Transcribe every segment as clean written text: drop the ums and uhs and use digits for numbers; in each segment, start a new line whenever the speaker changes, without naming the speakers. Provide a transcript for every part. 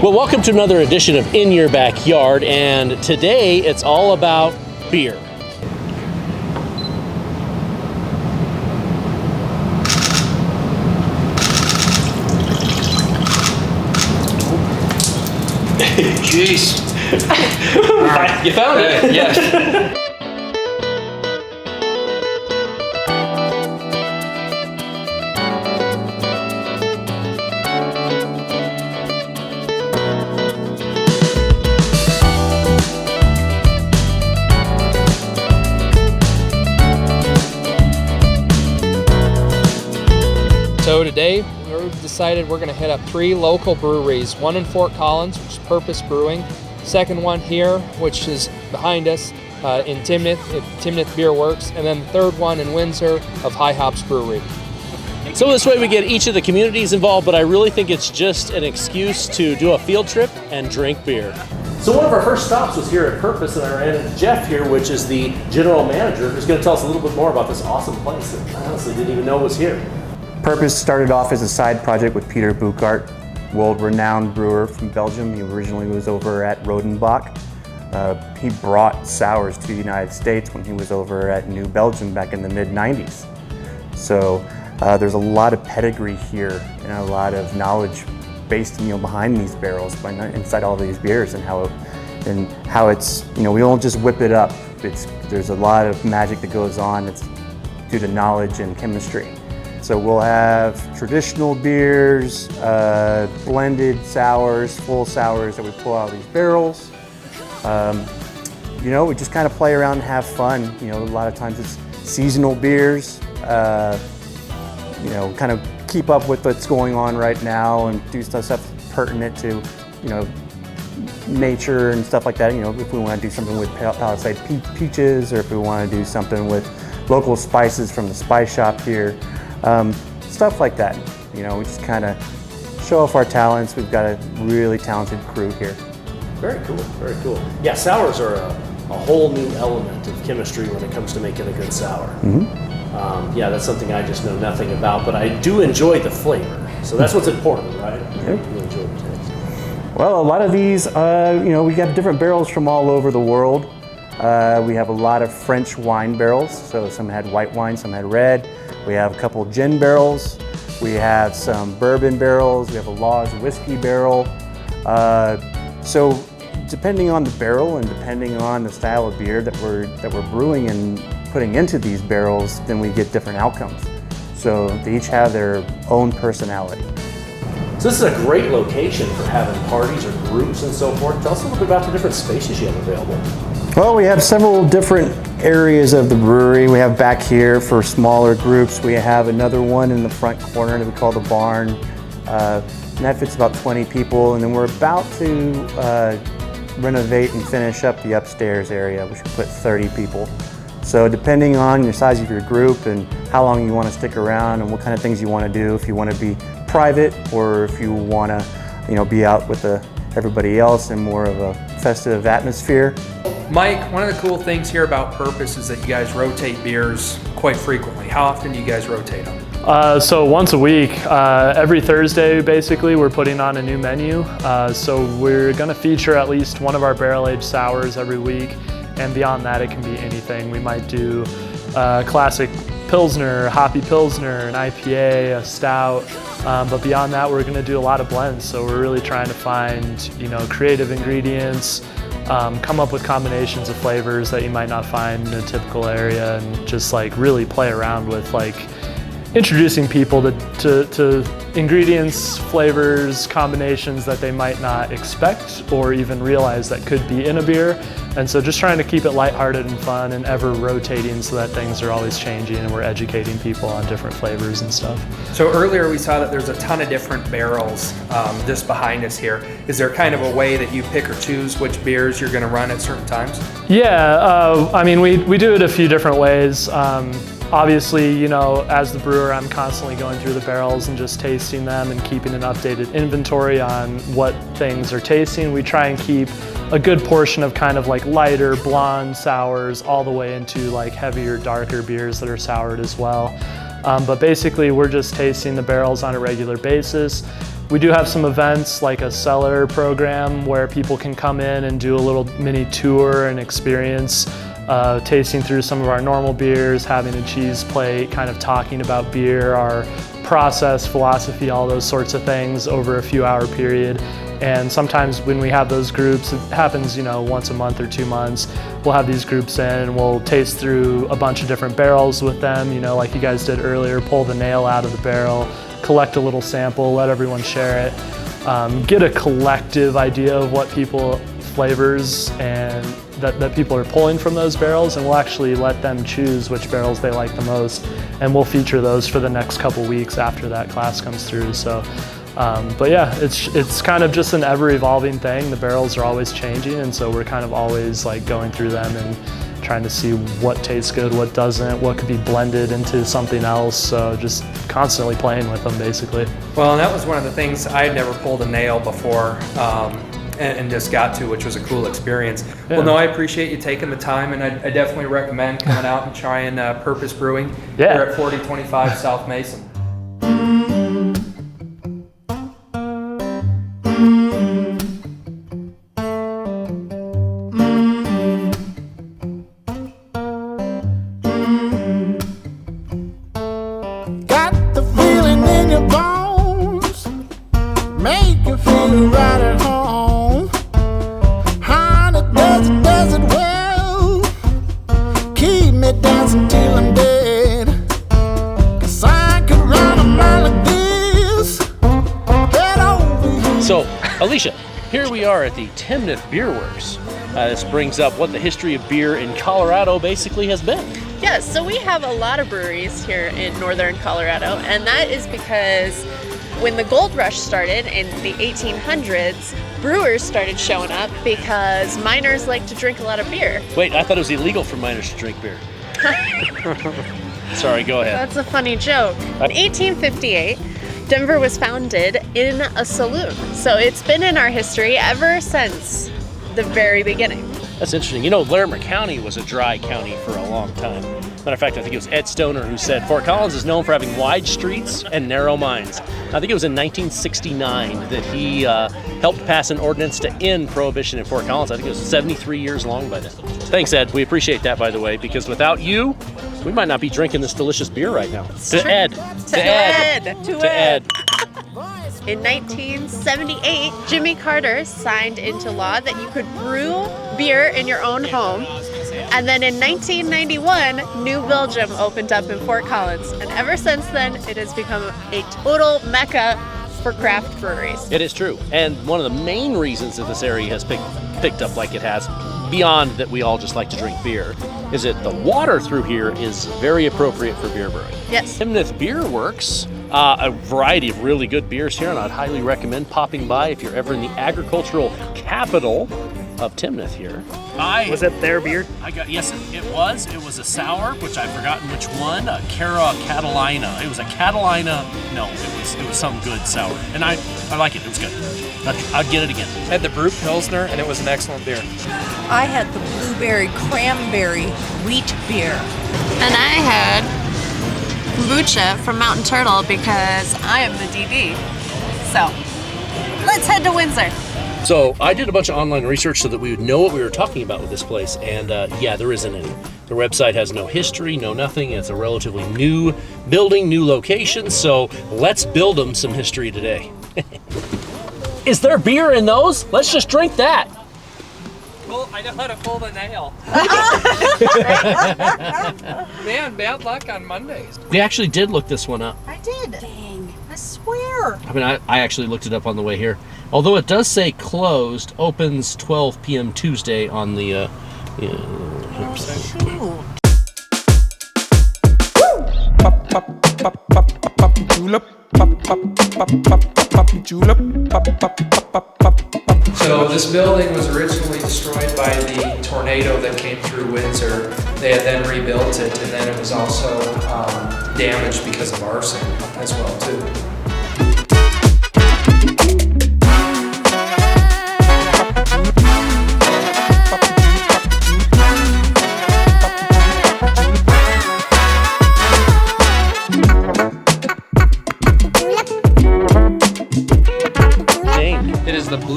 Well, welcome to another edition of In Your Backyard, and today it's all about beer.
Jeez.
You found it?
Yes.
So today we've decided we're going to hit up 3 local breweries, one in Fort Collins, which is Purpose Brewing, second one here, which is behind us in Timnath Beerwerks, and then the third one in Windsor of High Hops Brewery.
So this way we get each of the communities involved, but I really think it's just an excuse to do a field trip and drink beer. So one of our first stops was here at Purpose, and I ran into Jeff here, which is the general manager, who's going to tell us a little bit more about this awesome place that I honestly didn't even know was here.
Purpose started off as a side project with Peter Bouckaert, world-renowned brewer from Belgium. He originally was over at Rodenbach. He brought sours to the United States when he was over at New Belgium back in the mid-90s. So there's a lot of pedigree here and a lot of knowledge based behind these barrels, inside all these beers, and how it's, we don't just whip it up. There's a lot of magic that goes on. It's due to knowledge and chemistry. So we'll have traditional beers, blended sours, full sours that we pull out of these barrels. We just kind of play around and have fun. A lot of times it's seasonal beers, kind of keep up with what's going on right now and do stuff pertinent to, nature and stuff like that. If we want to do something with Palisade peaches, or if we want to do something with local spices from the spice shop here. Stuff like that. We just kind of show off our talents. We've got a really talented crew here.
Very cool, very cool. Yeah, sours are a whole new element of chemistry when it comes to making a good sour.
Mm-hmm.
Yeah, that's something I just know nothing about, but I do enjoy the flavor. So that's what's important, right?
Yep.
You enjoy the taste.
Well, a lot of these, we got different barrels from all over the world. We have a lot of French wine barrels. So some had white wine, some had red. We have a couple gin barrels. We have some bourbon barrels. We have a Law's whiskey barrel. So depending on the barrel and depending on the style of beer that we're brewing and putting into these barrels, then we get different outcomes. So they each have their own personality.
So this is a great location for having parties or groups and so forth. Tell us a little bit about the different spaces you have available.
Well, we have several different areas of the brewery. We have back here for smaller groups. We have another one in the front corner that we call the barn. And that fits about 20 people. And then we're about to renovate and finish up the upstairs area, which will put 30 people. So depending on your size of your group and how long you want to stick around and what kind of things you want to do, if you want to be private or if you want to, be out with everybody else in more of a festive atmosphere.
Mike, one of the cool things here about Purpose is that you guys rotate beers quite frequently. How often do you guys rotate them?
So once a week, every Thursday basically, we're putting on a new menu. So we're going to feature at least one of our barrel-aged sours every week, and beyond that it can be anything. We might do classic Pilsner, hoppy Pilsner, an IPA, a stout, but beyond that we're going to do a lot of blends. So we're really trying to find, creative ingredients, come up with combinations of flavors that you might not find in a typical area, and just really play around with introducing people to ingredients, flavors, combinations that they might not expect or even realize that could be in a beer. And so just trying to keep it lighthearted and fun and ever rotating so that things are always changing and we're educating people on different flavors and stuff.
So earlier we saw that there's a ton of different barrels just behind us here. Is there kind of a way that you pick or choose which beers you're going to run at certain times?
Yeah, we do it a few different ways. Obviously, as the brewer, I'm constantly going through the barrels and just tasting them and keeping an updated inventory on what things are tasting. We try and keep a good portion of kind of lighter blonde sours all the way into heavier, darker beers that are soured as well. But basically, we're just tasting the barrels on a regular basis. We do have some events like a cellar program where people can come in and do a little mini tour and experience tasting through some of our normal beers, having a cheese plate, kind of talking about beer, our process, philosophy, all those sorts of things over a few hour period. And sometimes when we have those groups, it happens, once a month or 2 months, we'll have these groups in and we'll taste through a bunch of different barrels with them, like you guys did earlier, pull the nail out of the barrel, collect a little sample, let everyone share it, get a collective idea of what flavors and that people are pulling from those barrels, and we'll actually let them choose which barrels they like the most, and we'll feature those for the next couple weeks after that class comes through. So, but yeah, it's kind of just an ever-evolving thing. The barrels are always changing, and so we're kind of always like going through them and trying to see what tastes good, what doesn't, what could be blended into something else. So just constantly playing with them, basically.
Well, and that was one of the things I had never pulled a nail before. And just got to, which was a cool experience. Yeah. Well, no, I appreciate you taking the time, and I definitely recommend coming out and trying Purpose Brewing here at 4025 South Mason.
Got the feeling in your bones, make you feel right at home. Does it well, keep me dancing till I'm dead, 'cause I could run a mile like this, get over here.
So, Alicia, here we are at the Timnath Beerwerks. This brings up what the history of beer in Colorado basically has been.
Yes, so we have a lot of breweries here in northern Colorado, and that is because when the gold rush started in the 1800s, brewers started showing up because miners like to drink a lot of beer.
Wait, I thought it was illegal for miners to drink beer. Sorry, go ahead.
That's a funny joke. In 1858, Denver was founded in a saloon. So it's been in our history ever since the very beginning.
That's interesting. Larimer County was a dry county for a long time. Matter of fact, I think it was Ed Stoner who said Fort Collins is known for having wide streets and narrow minds. I think it was in 1969 that he helped pass an ordinance to end prohibition in Fort Collins. I think it was 73 years long by then. Thanks, Ed. We appreciate that, by the way, because without you, we might not be drinking this delicious beer right now. To Ed.
In 1978, Jimmy Carter signed into law that you could brew beer in your own home. And then in 1991, New Belgium opened up in Fort Collins. And ever since then, it has become a total mecca for craft breweries.
It is true. And one of the main reasons that this area has picked up like it has, beyond that we all just like to drink beer, is that the water through here is very appropriate for beer brewing.
Yes.
Timnath Beerwerks, a variety of really good beers here, and I'd highly recommend popping by if you're ever in the agricultural capital of Timnath here.
Was it their beer?
Yes, it was. It was a sour, which I've forgotten which one. A Catalina. It was a Catalina. No, it was some good sour, and I like it. It was good. I'd get it again.
I had the Brute Pilsner, and it was an excellent beer.
I had the blueberry cranberry wheat beer.
And I had kombucha from Mountain Turtle because I am the DD. So, let's head to Windsor.
So I did a bunch of online research so that we would know what we were talking about with this place, and yeah, there isn't any. The website has no history, no nothing. It's a relatively new building, new location, so let's build them some history today. Is there beer in those? Let's just drink that.
Well, I know how to pull the nail. Man, bad luck on Mondays.
We actually did look this one up.
I did. Dang, I swear.
I mean, I actually looked it up on the way here. Although it does say closed, opens 12 p.m. Tuesday on the
Shoot.
So this building was originally destroyed by the tornado that came through Windsor. They had then rebuilt it, and then it was also damaged because of arson as well too.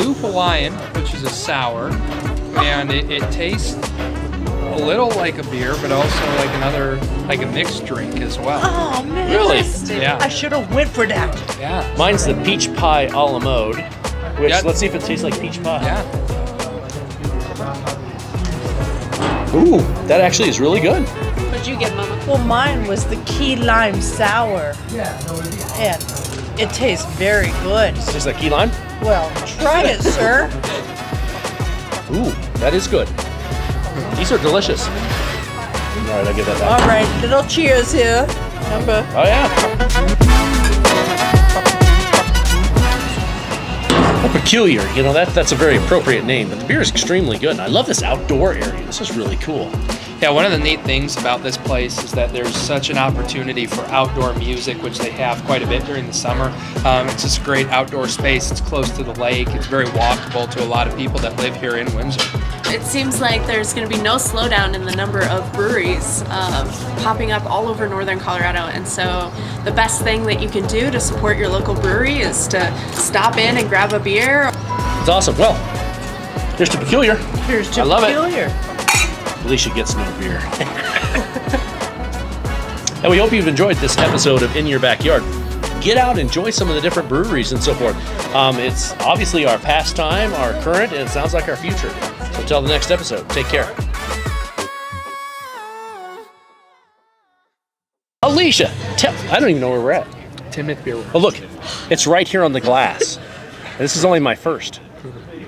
Blue Hawaiian, which is a sour, and it tastes a little like a beer, but also like a mixed drink as well.
Oh man.
Really?
Yeah.
I should have went for that.
Yeah.
Mine's the peach pie a la mode, which
Yep.
let's see if it tastes like peach pie.
Yeah.
Ooh, that actually is really good.
What'd you get, Mama?
Well, mine was the key lime sour. And it tastes very good.
Tastes like key lime.
Well, try it, sir.
Ooh, that is good. These are delicious. All right, I'll give that back.
All right, little cheers here. Remember?
Oh yeah. Well, Peculier, you know, that's a very appropriate name, but the beer is extremely good. And I love this outdoor area. This is really cool.
Yeah, one of the neat things about this place is that there's such an opportunity for outdoor music, which they have quite a bit during the summer. It's just a great outdoor space. It's close to the lake. It's very walkable to a lot of people that live here in Windsor.
It seems like there's going to be no slowdown in the number of breweries popping up all over northern Colorado. And so the best thing that you can do to support your local brewery is to stop in and grab a beer.
It's awesome. Well, here's to Peculier.
Here's to
I love it.
Peculier.
Alicia gets no beer. And we hope you've enjoyed this episode of In Your Backyard. Get out, enjoy some of the different breweries and so forth. It's obviously our pastime, our current, and it sounds like our future. So until the next episode, take care. Alicia, I don't even know where we're at.
Timnath Beerwerks.
Oh, look, it's right here on the glass. This is only my first.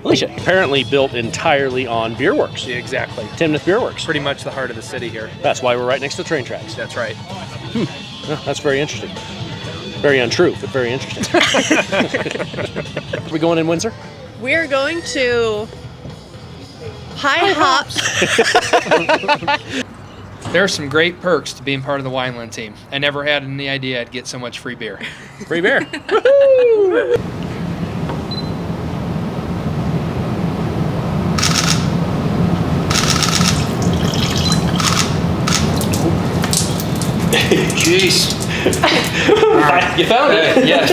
Alicia, apparently built entirely on Beerwerks.
Yeah, exactly.
Timnath Beerwerks.
Pretty much the heart of the city here.
That's why we're right next to the train tracks.
That's right.
Yeah, that's very interesting. Very untrue, but very interesting. Are we going in Windsor?
We're going to High Hops.
There are some great perks to being part of the Weinland team. I never had any idea I'd get so much free beer.
Free beer. Woohoo!
Jeez.
You found it.
Yes.